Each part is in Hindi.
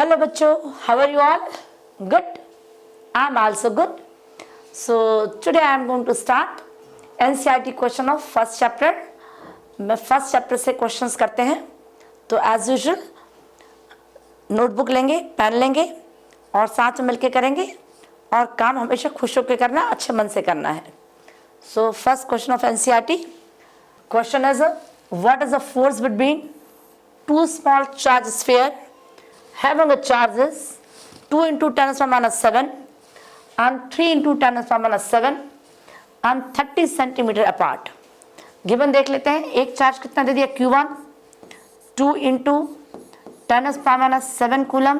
Hello bachcho, how are you all? Good? I am also good. So today I am going to start NCERT question of first chapter. मैं फर्स्ट चैप्टर से क्वेश्चंस करते हैं, तो एज यूजुअल नोटबुक लेंगे, पेन लेंगे और साथ में मिलके करेंगे और काम हमेशा खुश होकर करना, अच्छे मन से करना है। So first question of NCERT question is what is the force between two small charge sphere having a charges 2 into 10⁻⁷ and 3 into 10⁻⁷ and 30 centimeter apart. Given देख लेते हैं। एक चार्ज कितना दे दिया Q1 2 into 10⁻⁷ coulomb,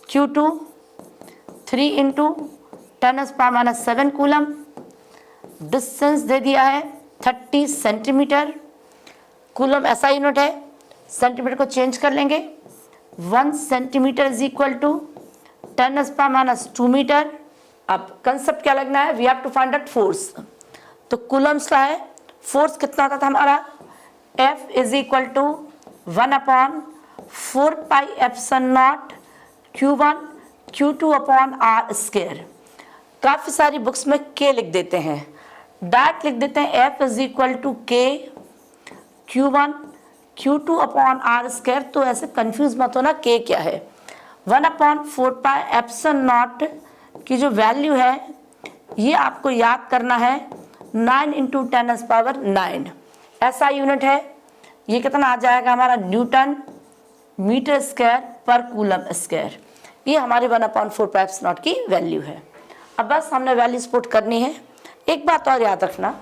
Q2 3 into 10⁻⁷ कूलम, डिस्टेंस दे दिया है 30 सेंटीमीटर। कूलम ऐसा यूनिट है, सेंटीमीटर को चेंज कर लेंगे। 1 centimetre is equal to 10⁻² metre. अब कंसेप्ट क्या लगना है, we have to find out force. तो कूलम्स का है, फोर्स कितना आता था हमारा, F is equal to 1/4πε0 Q1 Q2 upon R square. काफ़ी सारी बुक्स में K लिख देते हैं, डायरेक्ट लिख देते हैं F is equal to K Q1 Q2 upon R square. तो ऐसे कंफ्यूज मत होना K क्या है। 1/4πε0 की जो वैल्यू है ये आपको याद करना है 9 × 10⁹ ऐसा यूनिट है। ये कितना आ जाएगा हमारा न्यूटन मीटर स्क्वायर पर कूलम स्क्वायर। ये हमारी 1/4πε0 की वैल्यू है। अब बस हमने वैल्यूज पुट करनी है। एक बात और याद रखना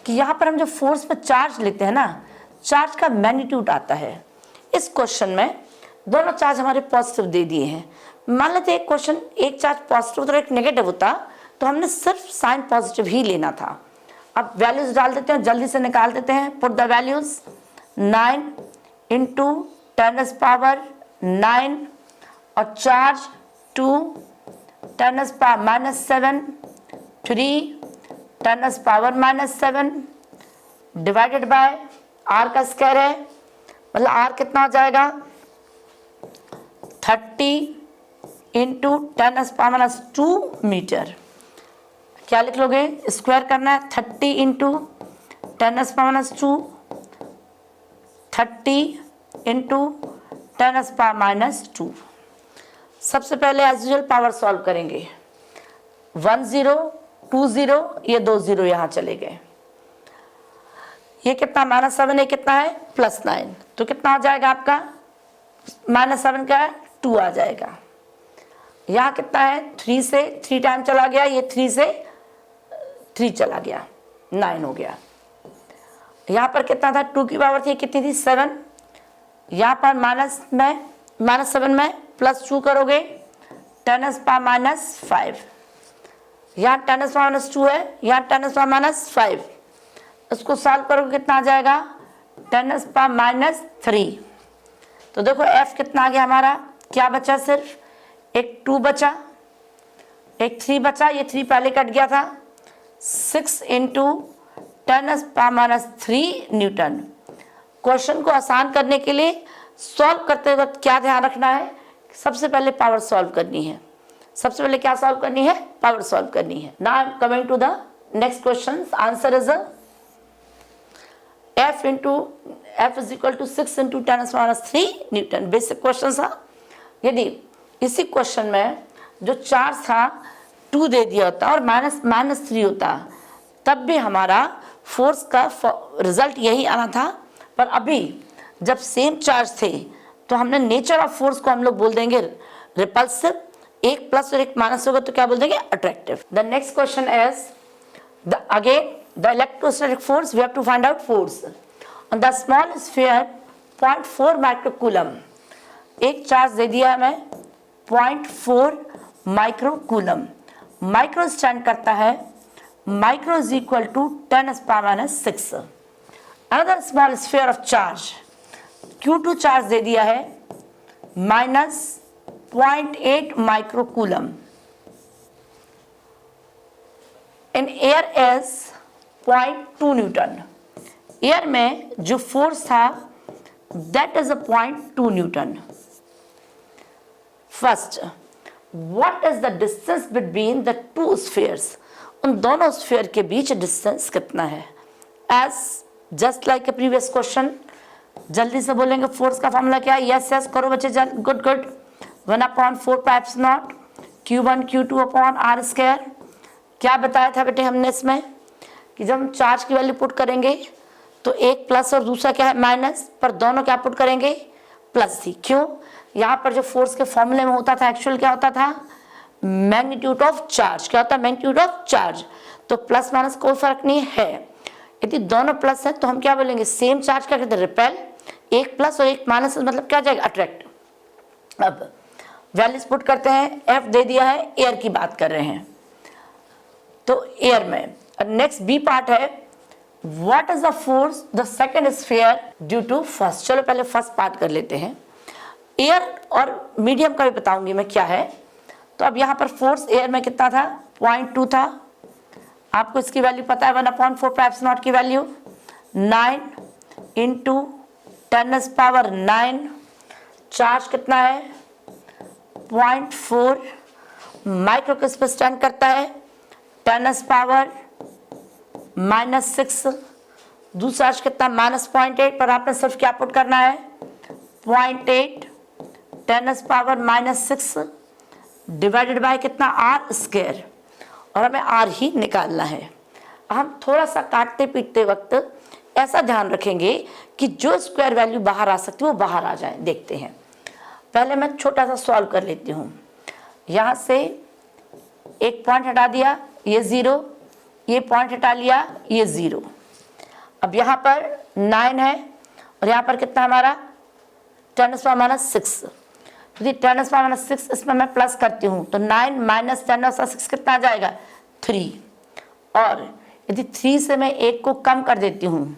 कि यहाँ पर हम जो फोर्स में चार्ज लेते हैं ना, चार्ज का मैग्नीट्यूड आता है। इस क्वेश्चन में दोनों चार्ज हमारे पॉजिटिव दे दिए हैं। मान लेते एक क्वेश्चन एक चार्ज पॉजिटिव और एक नेगेटिव होता तो हमने सिर्फ साइन पॉजिटिव ही लेना था। अब वैल्यूज डाल देते हैं, जल्दी से निकाल देते हैं। पुट द वैल्यूज 9 × 10⁻⁹ और चार्ज 2 10⁻⁷ 3 10⁻⁷ डिवाइडेड बाय R का स्क्वायर है, मतलब R कितना हो जाएगा 30 × 10⁻² मीटर। क्या लिख लोगे, स्क्वायर करना है 30 × 10⁻², 30 × 10⁻²। सबसे पहले एज यूजुअल पावर सॉल्व करेंगे। 1 0 2 0, ये 2 0 यहाँ चले गए। ये कितना -7, ये कितना है +9, तो कितना आ जाएगा आपका -7 का 2 आ जाएगा। यहाँ कितना है 3 से 3 टाइम चला गया, ये 3 से 3 चला गया, 9 हो गया। यहाँ पर कितना था 2 की पावर थी, कितनी थी 7। यहाँ पर -7 में +2 करोगे 10⁻⁵। यहाँ 10⁻² है, यहाँ 10⁻⁵। इसको सॉल्व करोगे कितना आ जाएगा 10⁻³ तो देखो F कितना आ गया हमारा, क्या बचा, सिर्फ एक 2 बचा, एक 3 बचा, ये 3 पहले कट गया था। 6 × 10⁻³ न्यूटन। क्वेश्चन को आसान करने के लिए सॉल्व करते वक्त क्या ध्यान रखना है, सबसे पहले पावर सॉल्व करनी है। सबसे पहले क्या सॉल्व करनी है, पावर सॉल्व करनी है। Now I am coming to the next question. Answer is F is equal to 6 × 10⁻³ newton. Basic question था। यदि इसी क्वेश्चन में जो चार्ज था 2 दे दिया होता और -3 होता तब भी हमारा फोर्स का रिजल्ट यही आना था। पर अभी जब सेम चार्ज थे तो हमने नेचर ऑफ फोर्स को हम लोग बोल देंगे रिपल्सिव, एक प्लस और एक माइनस होगा तो क्या बोल देंगे, attractive. The next question is again the electrostatic force. We have to find out force on the small sphere 0.4 microcoulomb. एक चार्ज दे दिया हमें 0.4 माइक्रोकूलम। माइक्रो स्टैंड करता है, micro is equal to 10⁻⁶। Another small sphere of charge Q2 charge दे दिया है -0.8 microcoulomb. In air is 0.2 newton. Air में जो फोर्स था that is 0.2 newton. First, what is the distance between the two spheres, उन दोनों स्फीयर के बीच डिस्टेंस कितना है। As just like a previous question, जल्दी से बोलेंगे फोर्स का फॉर्मूला क्या है। यस यस करो बच्चे, good good. 1/4πε0 Q1 Q2 upon R square. क्या बताया था बेटे हमने इसमें कि जब हम चार्ज की वैल्यू पुट करेंगे तो एक प्लस और दूसरा क्या है माइनस, पर दोनों क्या पुट करेंगे प्लस ही। क्यों, यहाँ पर जो फोर्स के फॉर्मूले में होता था एक्चुअल क्या होता था, मैग्नीट्यूड ऑफ चार्ज। क्या होता है, मैग्नीट्यूड ऑफ चार्ज। तो प्लस माइनस कोई फर्क नहीं है। यदि दोनों प्लस है तो हम क्या बोलेंगे, सेम चार्ज क्या कहते हैं रिपेल, एक प्लस और एक माइनस मतलब क्या जाएगा अट्रैक्ट। अब वैल्यूज पुट करते हैं, एफ दे दिया है, एयर की बात कर रहे हैं तो एयर में। नेक्स्ट बी पार्ट है, what is the force the second sphere due to first. चलो पहले फर्स्ट पार्ट कर लेते हैं। एयर और मीडियम का भी बताऊंगी मैं क्या है। तो अब यहाँ पर फोर्स एयर में कितना था, 0.2 था। आपको इसकी वैल्यू पता है, 1/4πε0 की वैल्यू 9 × 10⁻⁹। चार्ज कितना है 0.4 माइक्रो किस पर स्टैंड करता है, 10⁻⁻⁶। दूसरा चार्ज कितना -0.8, पर आपने सिर्फ क्या पुट करना है 0.8 10⁻⁻⁶ डिवाइडेड बाय कितना आर स्क्वायर, और हमें आर ही निकालना है। हम थोड़ा सा काटते पीटते वक्त ऐसा ध्यान रखेंगे कि जो स्क्वायर वैल्यू बाहर आ सकती है वो बाहर आ जाए। देखते हैं, पहले मैं छोटा सा सॉल्व कर लेती हूँ। यहाँ से एक पॉइंट हटा दिया, ये 0, ये पॉइंट हटा लिया, ये 0। अब यहाँ पर 9 है और यहाँ पर कितना हमारा 10⁻⁶। यदि 10⁻⁶ इसमें मैं प्लस करती हूँ तो 9 - 10⁻⁶ कितना आ जाएगा 3। और यदि 3 से मैं 1 को कम कर देती हूँ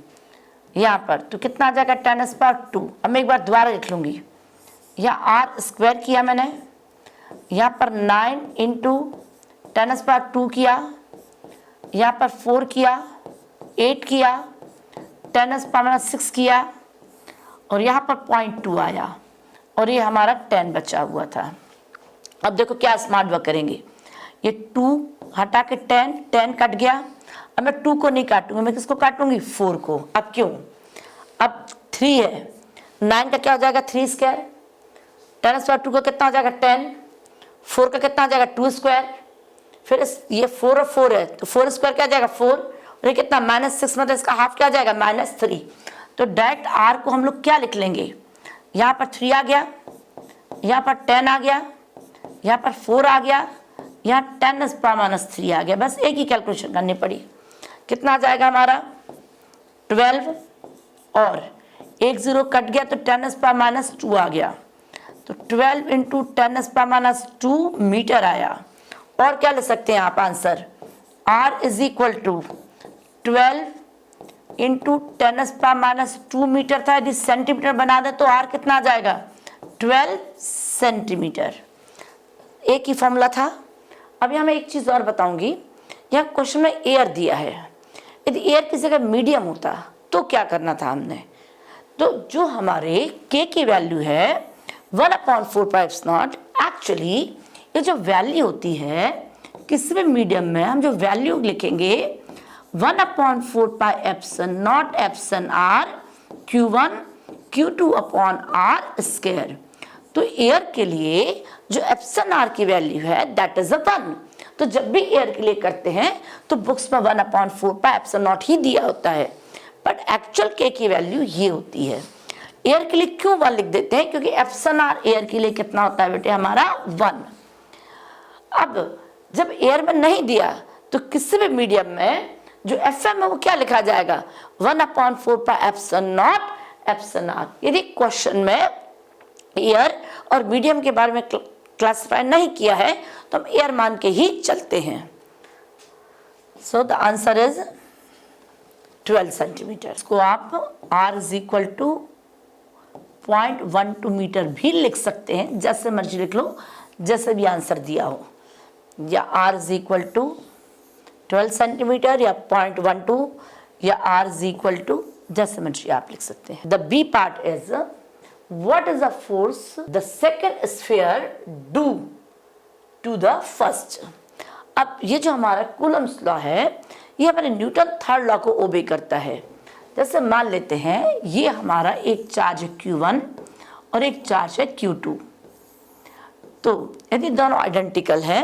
यहाँ पर तो कितना आ जाएगा 10⁻²। अब मैं एक बार दोबारा लिख लूँगी, यहाँ आर स्क्वायर किया मैंने, यहाँ पर 9 × 10⁻² किया, यहाँ पर 4 किया, 8 किया, 10⁻⁶ किया और यहाँ पर 0.2 आया और ये हमारा 10 बचा हुआ था। अब देखो क्या स्मार्ट वर्क करेंगे, ये 2 हटा के 10 कट गया। अब मैं 2 को नहीं काटूंगी, मैं किसको काटूंगी 4 को। अब क्यों, अब 3 है, 9 का क्या हो जाएगा 3 स्क्वायर, 10⁻² का कितना हो जाएगा 10, 4 का कितना हो जाएगा 2 स्क्वायर, फिर ये 4 और 4 है तो 4 स्क्वायर क्या जाएगा 4, और ये कितना -6 मतलब इसका हाफ क्या जाएगा -3। तो डायरेक्ट आर को हम लोग क्या लिख लेंगे, यहाँ पर 3 आ गया, यहाँ पर 10 आ गया, यहाँ पर 4 आ गया, यहाँ 10⁻³ आ गया। बस एक ही कैलकुलेशन करनी पड़ी। कितना आ जाएगा हमारा 12 और एक 0 कट गया तो 10⁻² आ गया, तो 12 × 10⁻² मीटर आया। और क्या ले सकते हैं आप आंसर, R = 12 × 10⁻² मीटर था। यदि सेंटीमीटर बना दे तो R कितना आ जाएगा 12 सेंटीमीटर। एक ही फॉर्मूला था। अब यहाँ मैं एक चीज़ और बताऊंगी, यहाँ क्वेश्चन में एयर दिया है, यदि एयर की जगह मीडियम होता तो क्या करना था हमने। तो जो हमारे K की वैल्यू है 1/4πε0, एक्चुअली ये जो वैल्यू होती है किसी भी मीडियम में हम जो वैल्यू लिखेंगे 1/4πε0 εr Q1 Q2 upon R square. तो एयर के लिए जो εr की वैल्यू है दैट इज 1। तो जब भी एयर के लिए करते हैं तो बुक्स में 1/4πε0 ही दिया होता है, बट एक्चुअल K की वैल्यू ये होती है। एयर के लिए क्यों 1 लिख देते हैं, क्योंकि εr एयर के लिए कितना होता है बेटे हमारा 1। अब जब एयर में नहीं दिया तो किसी भी मीडियम में जो FM है वो क्या लिखा जाएगा 1/4πε0 εr। यदि क्वेश्चन में एयर और मीडियम के बारे में क्लासिफाई नहीं किया है तो हम एयर मान के ही चलते हैं। So the answer is 12 centimetre. इसको आप R = 0.12 मीटर भी लिख सकते हैं, जैसे मर्जी लिख लो, जैसे भी आंसर दिया हो, या R = 12 सेंटीमीटर या 0.12 या R = जैसे मर्जी आप लिख सकते हैं। The B part is what is the force the second sphere do to the first। अब ये जो हमारा कूलम्स लॉ है ये हमारे न्यूटन थर्ड लॉ को ओबे करता है। जैसे मान लेते हैं ये हमारा एक चार्ज है Q1 और एक चार्ज है Q2, तो यदि दोनों आइडेंटिकल है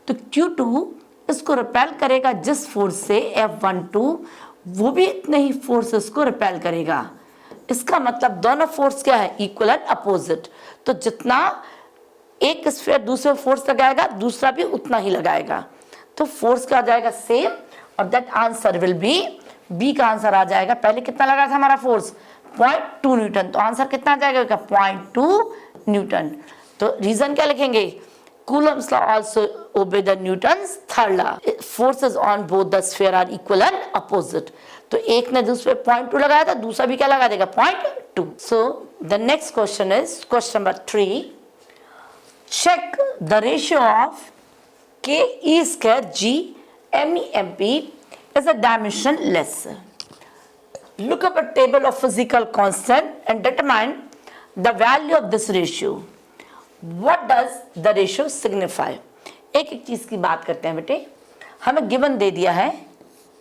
तो Q2 इसको रिपेल करेगा जिस फोर्स से F12, वो भी इतने ही फोर्स इसको रिपेल करेगा। इसका मतलब दोनों फोर्स क्या है, इक्वल एंड अपोजिट। तो जितना एक स्फीयर दूसरे फोर्स लगाएगा दूसरा भी उतना ही लगाएगा, तो फोर्स क्या आ जाएगा, सेम। और दैट आंसर विल बी का आंसर आ जाएगा, पहले कितना लगा था हमारा फोर्स 0.2 न्यूटन, तो आंसर कितना आ जाएगा 0.2 न्यूटन। तो रीजन क्या लिखेंगे, Coulomb's law also obey the Newton's third law, forces on both the sphere are equal and opposite. तो एक ने दूसरे 0.2 लगाया था, दूसरा भी क्या लगा देगा 0.2। So the next question is question number 3, check the ratio of k e square g me mp is a dimensionless। Look up a table of physical constant and determine the value of this ratio। What does the ratio signify? एक एक चीज की बात करते हैं बेटे। हमें गिवन दे दिया है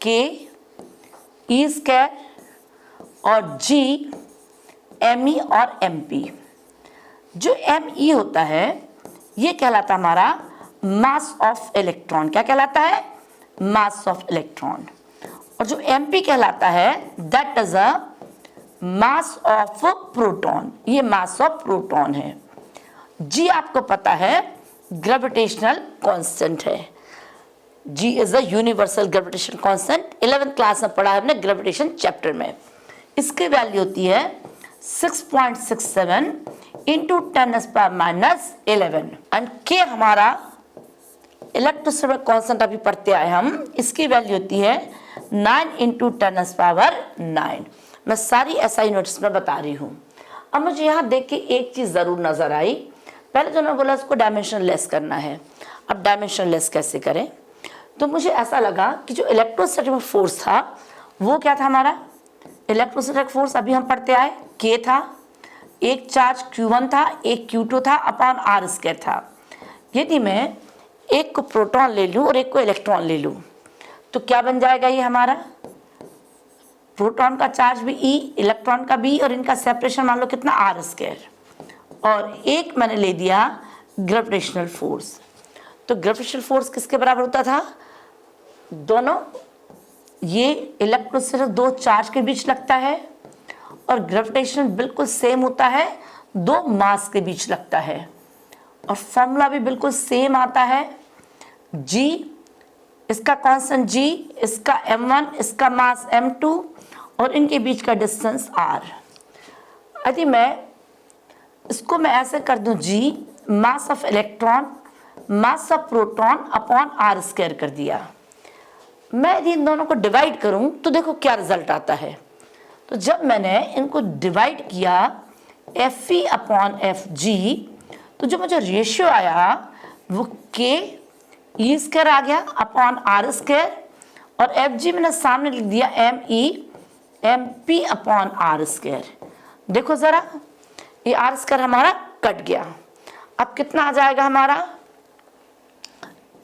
k e स्क्वायर और g me और mp। जो me होता है ये कहलाता हमारा मास ऑफ इलेक्ट्रॉन। क्या कहलाता है, मास ऑफ इलेक्ट्रॉन। और जो mp कहलाता है that is a mass of proton, ये मास ऑफ प्रोटॉन है। g आपको पता है ग्रेविटेशनल कांस्टेंट है, g is a universal gravitation constant, 11th class में पढ़ा है हमने ग्रेविटेशन चैप्टर में। इसकी वैल्यू होती है 6.67 इंटू 10⁻⁻11 एंड के हमारा इलेक्ट्रोस्टैटिक कांस्टेंट अभी पढ़ते आए हम, इसकी वैल्यू होती है 9 इंटू 10⁻9। मैं सारी SI यूनिट्स में बता रही हूँ। अब मुझे यहाँ देख के एक चीज़ ज़रूर नज़र आई, पहले जो मैं बोला उसको डायमेंशन लेस करना है। अब डायमेंशन लेस कैसे करें, तो मुझे ऐसा लगा कि जो इलेक्ट्रोस्टैटिक फोर्स था वो क्या था हमारा, इलेक्ट्रोस्टैटिक फोर्स अभी हम पढ़ते आए K था, एक चार्ज Q1 था, एक Q2 था, अपॉन R स्क्वायर था। यदि मैं एक को प्रोटॉन ले लूँ और एक को इलेक्ट्रॉन ले लूँ तो क्या बन जाएगा, ये हमारा प्रोटॉन का चार्ज भी E, इलेक्ट्रॉन का B, और इनका सेपरेशन मान लो कितना R स्क्वायर। और एक मैंने ले दिया ग्रेविटेशनल फोर्स। तो ग्रेविटेशनल फोर्स किसके बराबर होता था, दोनों ये इलेक्ट्रोस्टैटिक दो चार्ज के बीच लगता है, और ग्रेविटेशन बिल्कुल सेम होता है दो मास के बीच लगता है, और फॉर्मूला भी बिल्कुल सेम आता है। g इसका कांस्टेंट g, इसका m1, इसका मास m2, और इनके बीच का डिस्टेंस r। यदि मैं इसको मैं ऐसे कर दूं, g mass of electron mass of proton upon r square कर दिया। मैं यदि इन दोनों को डिवाइड करूं तो देखो क्या रिजल्ट आता है। तो जब मैंने इनको डिवाइड किया Fe अपॉन Fg, तो जो मुझे रेशियो आया वो K E स्क्वायर आ गया अपॉन R स्क्वायर, और Fg मैंने सामने लिख दिया Me MP upon R square. देखो ज़रा ये R स्क्वायर हमारा कट गया। अब कितना आ जाएगा हमारा,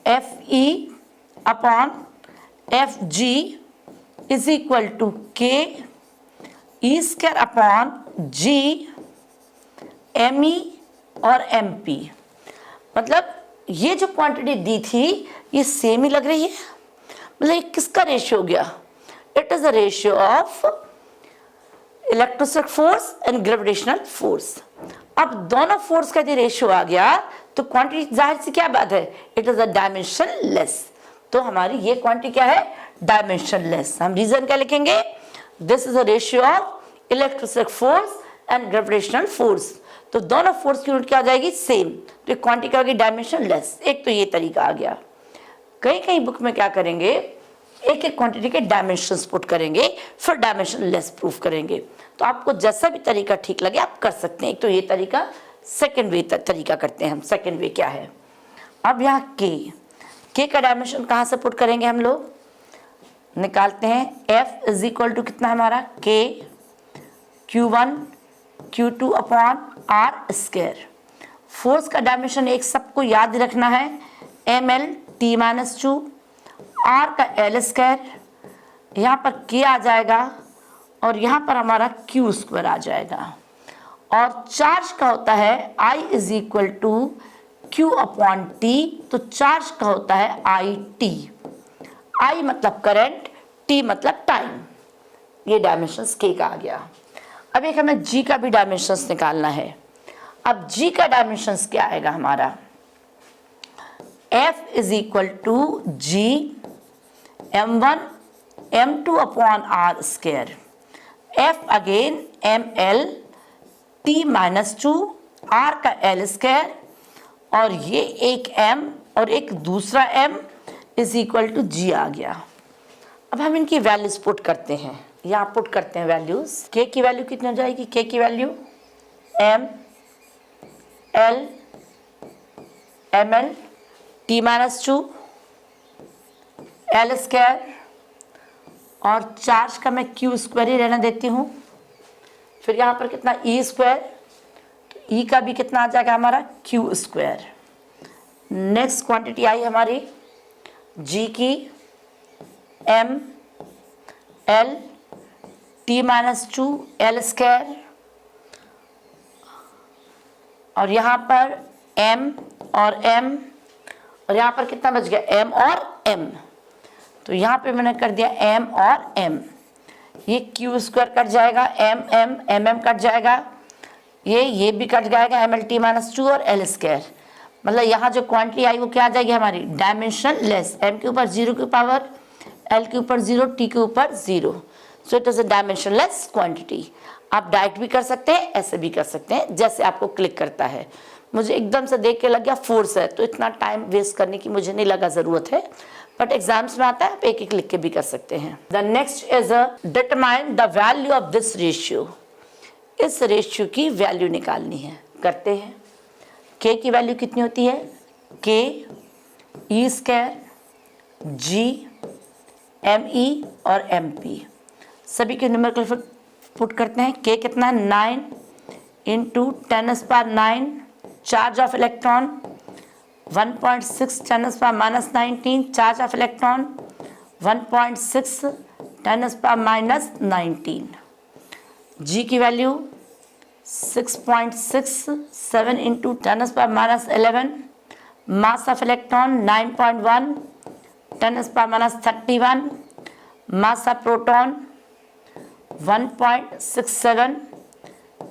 Fe upon Fg is equal to K E square upon G Me और MP। मतलब ये जो क्वांटिटी दी थी ये सेम ही लग रही है, मतलब ये किसका रेशियो हो गया, it is a ratio of electrostatic force and gravitational force. अब दोनों फोर्स का यदि रेशियो आ गया तो क्वांटिटी जाहिर सी क्या बात है, it is a dimension less. तो हमारी ये क्वांटिटी क्या है, डायमेंशन लेस। हम रीजन क्या लिखेंगे, this is a ratio of electrostatic force and gravitational force. तो दोनों फोर्स की यूनिट क्या आ जाएगी, सेम। तो ये क्वांटिटी क्या होगी, डायमेंशन लेस। एक तो ये तरीका आ गया। कहीं कहीं बुक में क्या करेंगे, एक एक क्वांटिटी के डायमेंशंस पुट करेंगे, फिर डायमेंशन लेस प्रूफ करेंगे। तो आपको जैसा भी तरीका ठीक लगे आप कर सकते हैं। एक तो ये तरीका, सेकेंड वे तरीका करते हैं हम। सेकेंड वे क्या है, अब यहाँ के का डायमेंशन कहाँ से पुट करेंगे हम लोग, निकालते हैं। F इज इक्वल टू कितना हमारा, K Q1 Q2 upon R square. Force का डायमेंशन एक सबको याद रखना है, ml t माइनस 2, r का l स्क्वायर, यहाँ पर k आ जाएगा और यहाँ पर हमारा q स्क्वायर आ जाएगा। और चार्ज का होता है I is equal to Q upon T, तो चार्ज का होता है आई टी। I मतलब करंट, T मतलब टाइम। ये डायमेंशंस K का आ गया। अब एक हमें G का भी डायमेंशंस निकालना है। अब G का डायमेंशंस क्या आएगा हमारा, F is equal to G m1 m2 upon R square, F again ml t minus 2, r का l स्क्वायर, और ये एक m और एक दूसरा m is equal to g आ गया। अब हम इनकी वैल्यूज पुट करते हैं, यहाँ पुट करते हैं वैल्यूज। k की वैल्यू कितनी हो जाएगी, k की value m l ml t minus 2 l square, और चार्ज का मैं q स्क्वायर ही रहने देती हूँ। फिर यहाँ पर कितना e स्क्वायर, तो e का भी कितना आ जाएगा हमारा q स्क्वायर। नेक्स्ट क्वांटिटी आई हमारी g की m l t minus 2 l square, और यहाँ पर m और m, और यहाँ पर कितना बच गया m और m, तो यहाँ पे मैंने कर दिया m और m। ये q स्क्वायर कट जाएगा, m कट जाएगा, ये भी कट जाएगा, एम एल टी माइनस 2 और l स्क्वायर। मतलब यहाँ जो क्वांटिटी आई वो क्या आ जाएगी हमारी, डायमेंशन लेस, m के ऊपर 0 की पावर, l के ऊपर 0, t के ऊपर 0, so it is a dimension less quantity. आप डायरेक्ट भी कर सकते हैं, ऐसे भी कर सकते हैं, जैसे आपको क्लिक करता है। मुझे एकदम से देख के लग गया फोर्स है, तो इतना टाइम वेस्ट करने की मुझे नहीं लगा ज़रूरत है, बट एग्जाम्स में आता है, आप एक एक लिख के भी कर सकते हैं। The next is determine the value of this ratio. इस रेशियो की वैल्यू निकालनी है, करते हैं। k की वैल्यू कितनी होती है, k e square g m e और m p, सभी के न्यूमेरिकल पुट करते हैं। k कितना है 9 into 10⁻⁹, charge of electron 1.6 10⁻⁻19, charge of electron 1.6 10⁻⁻19। g की value 6.67 into 10⁻11, mass of electron 9.1 10⁻31, mass of proton 1.67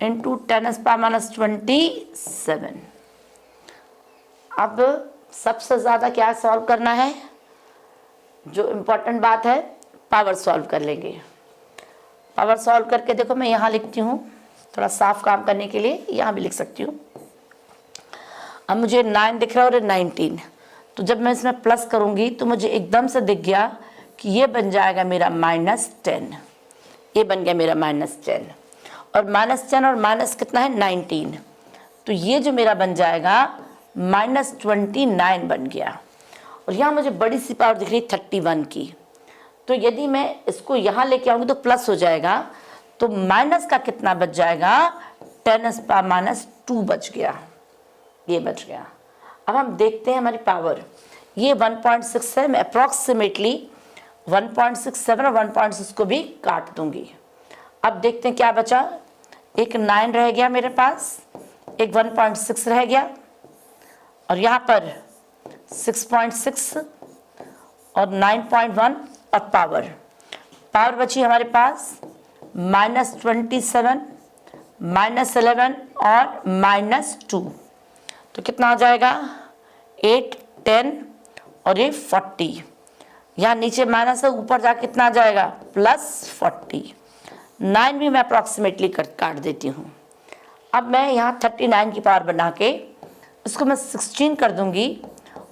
into 10⁻27। अब सबसे ज़्यादा क्या सॉल्व करना है, जो इम्पोर्टेंट बात है, पावर सॉल्व कर लेंगे। पावर सॉल्व करके देखो, मैं यहाँ लिखती हूँ थोड़ा साफ काम करने के लिए, यहाँ भी लिख सकती हूँ। अब मुझे 9 दिख रहा है और 19, तो जब मैं इसमें प्लस करूँगी तो मुझे एकदम से दिख गया कि ये बन जाएगा मेरा -10, ये बन गया मेरा -10, और -10 और माइनस कितना है 19, तो ये जो मेरा बन जाएगा -29 बन गया। और यहाँ मुझे बड़ी सी पावर दिख रही 31 की, तो यदि मैं इसको यहाँ लेके आऊँगी तो प्लस हो जाएगा, तो माइनस का कितना बच जाएगा 10⁻⁻2 बच गया, ये बच गया। अब हम देखते हैं हमारी पावर, ये 1.6 है, मैं अप्रॉक्सीमेटली 1.67 और 1.6 को भी काट दूंगी। अब देखते हैं क्या बचा, एक 9 रह गया मेरे पास, एक 1.6 रह गया, और यहाँ पर 6.6 और 9.1, और पावर बची हमारे पास -27, -11 और -2, तो कितना हो जाएगा 8, 10 और ये 40। यहाँ नीचे माइनस है, ऊपर जाके कितना आ जाएगा +40। 9 भी मैं अप्रॉक्सीमेटली काट देती हूँ। अब मैं यहाँ 39 की पावर बना के इसको मैं 16 कर दूंगी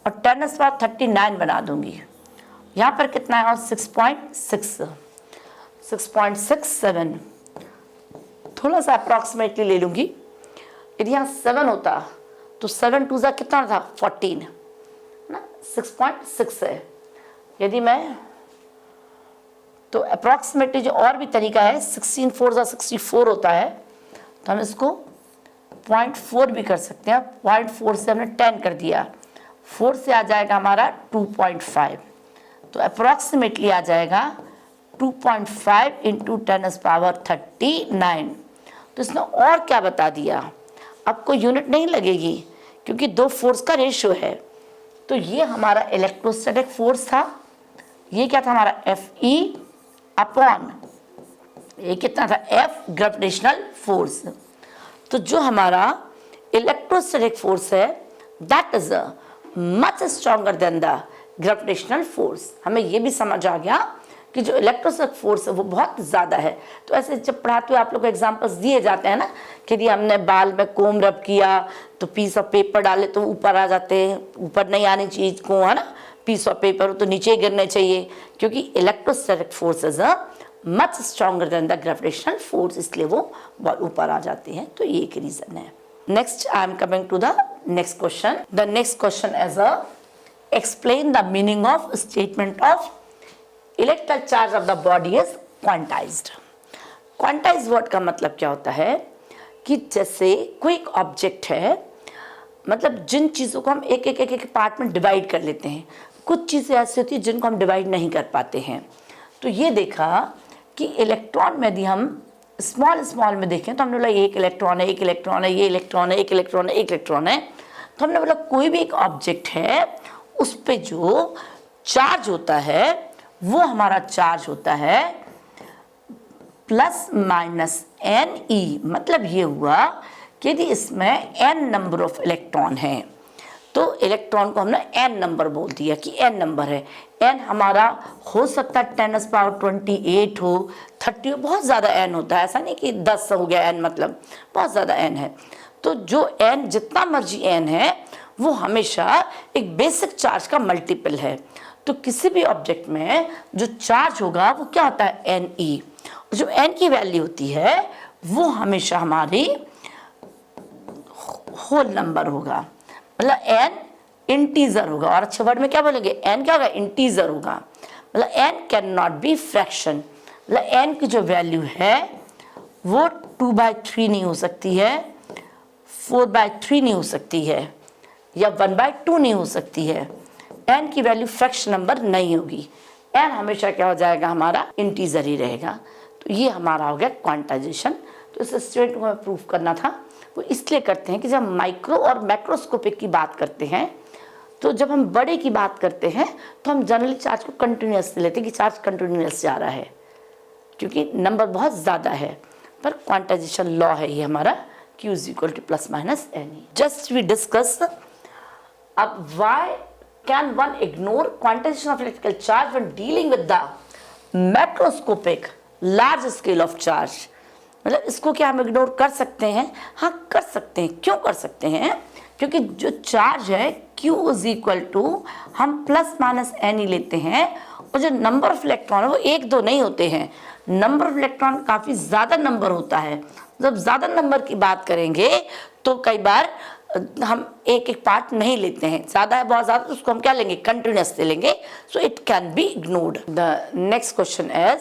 और 10⁻39 बना दूंगी। यहाँ पर कितना है, और 6.67, थोड़ा सा अप्रॉक्सीमेटली ले लूँगी। यदि यहाँ 7 होता तो 7 2 कितना था 14 ना, 6.6 है। यदि मैं तो अप्रॉक्सीमेटली जो और भी तरीका है, 16 4 64 होता है, तो हम इसको 0.4 भी कर सकते हैं। 0.4 से हमने 10 कर दिया, 4 से आ जाएगा हमारा 2.5, तो अप्रॉक्सीमेटली आ जाएगा 2.5 इंटू 10⁻39। तो इसने और क्या बता दिया, आपको यूनिट नहीं लगेगी क्योंकि दो फोर्स का रेशियो है। तो ये हमारा इलेक्ट्रोस्टैटिक फोर्स था, ये क्या था हमारा Fe अपॉन ये कितना था F ग्रेविटेशनल फोर्स। तो जो हमारा इलेक्ट्रोस्टैटिक फोर्स है that is much stronger than the gravitational force. हमें ये भी समझ आ गया कि जो इलेक्ट्रोस्टैटिक फोर्स है वो बहुत ज़्यादा है। तो ऐसे जब पढ़ाते हुए आप लोग को एग्जांपल्स दिए जाते हैं ना कि यदि हमने बाल में कोम रब किया तो पीस ऑफ पेपर डाले तो ऊपर आ जाते हैं, ऊपर नहीं आनी चीज़ को, है ना, पीस ऑफ पेपर तो नीचे गिरने चाहिए, क्योंकि electrostatic force is much stronger than the gravitational force, इसलिए वो बॉल ऊपर आ जाते हैं। तो ये एक रीज़न है। Next I am coming to the next question. The next question as explain the meaning of statement of electrical charge of the body is quantized. Quantized word का मतलब क्या होता है कि जैसे कोई एक ऑब्जेक्ट है, मतलब जिन चीज़ों को हम एक एक एक एक पार्ट में डिवाइड कर लेते हैं, कुछ चीज़ें ऐसी होती हैं जिनको हम डिवाइड नहीं कर पाते हैं। तो ये देखा कि इलेक्ट्रॉन में यदि हम स्मॉल में देखें तो हमने बोला एक इलेक्ट्रॉन है, एक इलेक्ट्रॉन है, ये इलेक्ट्रॉन है, एक इलेक्ट्रॉन है, एक इलेक्ट्रॉन है। तो हमने बोला कोई भी एक ऑब्जेक्ट है उस पर जो चार्ज होता है वो हमारा चार्ज होता है प्लस माइनस एन ई। मतलब ये हुआ कि यदि इसमें एन नंबर ऑफ इलेक्ट्रॉन है तो इलेक्ट्रॉन को हमने एन नंबर बोल दिया कि एन नंबर है। एन हमारा हो सकता है 10⁻28 हो, 30 हो, बहुत ज़्यादा एन होता है, ऐसा नहीं कि 10 हो गया एन, मतलब बहुत ज़्यादा एन है। तो जो एन जितना मर्जी एन है वो हमेशा एक बेसिक चार्ज का मल्टीपल है। तो किसी भी ऑब्जेक्ट में जो चार्ज होगा वो क्या होता है एन ई। जो एन की वैल्यू होती है वो हमेशा हमारी होल नंबर होगा, मतलब एन इंटीजर होगा। और अच्छे वर्ड में क्या बोलेंगे, एन क्या होगा, इंटीजर होगा। मतलब N can not be fraction, मतलब एन की जो वैल्यू है वो 2/3 नहीं हो सकती है, 4/3 नहीं हो सकती है, या 1/2 नहीं हो सकती है। एन की वैल्यू फ्रैक्शन नंबर नहीं होगी, एन हमेशा क्या हो जाएगा हमारा इंटीजर ही रहेगा। तो ये हमारा हो गया क्वांटाइजेशन। तो इस स्टेटमेंट को हमें प्रूव करना था। वो इसलिए करते हैं कि जब माइक्रो और मैक्रोस्कोपिक की बात करते हैं तो जब हम बड़े की बात करते हैं तो हम जनरली चार्ज को कंटिन्यूस लेते हैं कि चार्ज कंटिन्यूस जा रहा है क्योंकि नंबर बहुत ज़्यादा है। पर क्वांटाइजेशन लॉ है ये हमारा, Q = ± NE। Just we discuss अब why can one ignore quantization of electrical charge when dealing with the macroscopic large scale of charge। मतलब इसको क्या हम इग्नोर कर सकते हैं? हाँ कर सकते हैं। क्यों कर सकते हैं? क्योंकि जो चार्ज है Q = हम प्लस माइनस एन ही लेते हैं, और जो नंबर ऑफ इलेक्ट्रॉन है वो 1-2 नहीं होते हैं, नंबर ऑफ इलेक्ट्रॉन काफ़ी ज़्यादा नंबर होता है। जब ज़्यादा नंबर की बात करेंगे तो कई बार हम एक एक पार्ट नहीं लेते हैं, ज़्यादा है बहुत ज़्यादा तो उसको हम क्या लेंगे, कंटिन्यूस ले लेंगे। So it can be ignored. The next question is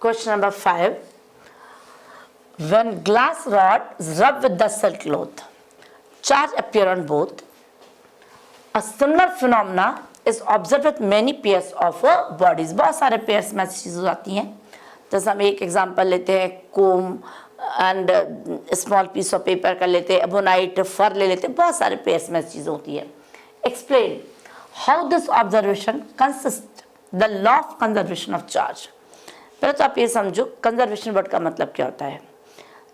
question number 5। When glass rod is rubbed with the silk cloth, charge appear on both. A similar phenomena is observed with many pairs of bodies। बहुत सारे पेयर्स में ऐसी चीज़ें आती हैं। जैसे हम एक एग्जांपल लेते हैं, comb and small piece of paper कर लेते हैं, एबोनाइट, फर ले लेते हैं, बहुत सारे पेयर्स में ऐसी चीज़ें होती है। Explain how this observation consist the law of conservation of charge. पहले तो आप ये समझो कंजर्वेशन वर्ड का मतलब क्या होता है।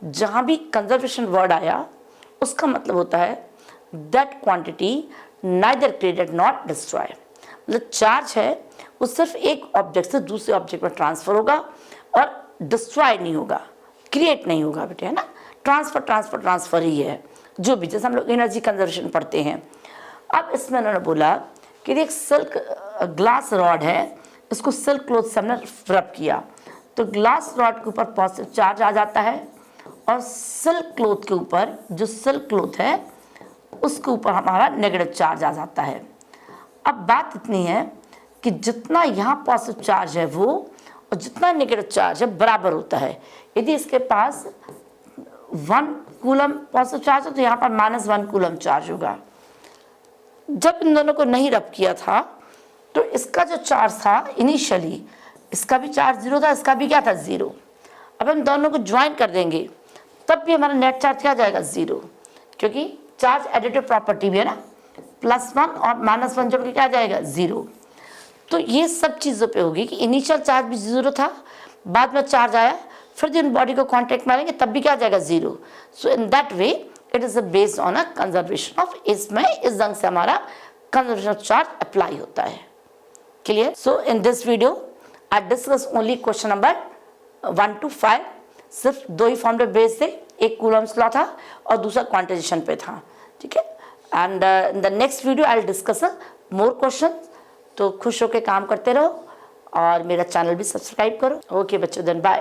जहाँ भी कंजर्वेशन वर्ड आया उसका मतलब होता है that quantity neither created not destroy. मतलब चार्ज है वो सिर्फ एक ऑब्जेक्ट से दूसरे ऑब्जेक्ट में ट्रांसफर होगा और डिस्ट्रॉय नहीं होगा, क्रिएट नहीं होगा बेटे, है ना। ट्रांसफर ही है जो भी, जैसे हम लोग एनर्जी कंजर्वेशन पढ़ते हैं। अब इसमें उन्होंने बोला कि एक सिल्क ग्लास रॉड है, इसको सिल्क क्लॉथ से हमने रब किया तो ग्लास रॉड के ऊपर पॉजिटिव चार्ज आ जाता है और सिल्क क्लॉथ के ऊपर, जो सिल्क क्लॉथ है उसके ऊपर हमारा नेगेटिव चार्ज आ जाता है। अब बात इतनी है कि जितना यहाँ पॉजिटिव चार्ज है वो और जितना नेगेटिव चार्ज है बराबर होता है। यदि इसके पास 1 कूलम पॉजिटिव चार्ज है तो यहाँ पर -1 कूलम चार्ज होगा। जब इन दोनों को नहीं रब किया था तो इसका जो चार्ज था इनिशियली, इसका भी चार्ज 0 था, इसका भी क्या था 0। अब हम दोनों को ज्वाइन कर देंगे तब भी हमारा नेट चार्ज क्या जाएगा 0, क्योंकि चार्ज एडिटिव प्रॉपर्टी भी है ना, +1 और -1 जोड़ के क्या जाएगा 0। तो ये सब चीज़ों पे होगी कि इनिशियल चार्ज भी 0 था, बाद में चार्ज आया, फिर जिन बॉडी को कांटेक्ट मारेंगे तब भी क्या जाएगा 0। So in that way it is based on a conservation of, इसमें इस ढंग से हमारा कंजर्वेशन ऑफ चार्ज अप्लाई होता है। Clear? So in this video I discuss only question number 1 to 5। सिर्फ 2 ही फॉर्म पे बेस थे, एक कूलम्स लॉ था और दूसरा क्वांटाइजेशन पे था, ठीक है। And in the next video I will discuss more question. तो खुश होकर काम करते रहो और मेरा चैनल भी सब्सक्राइब करो। ओके बच्चों, देन बाय।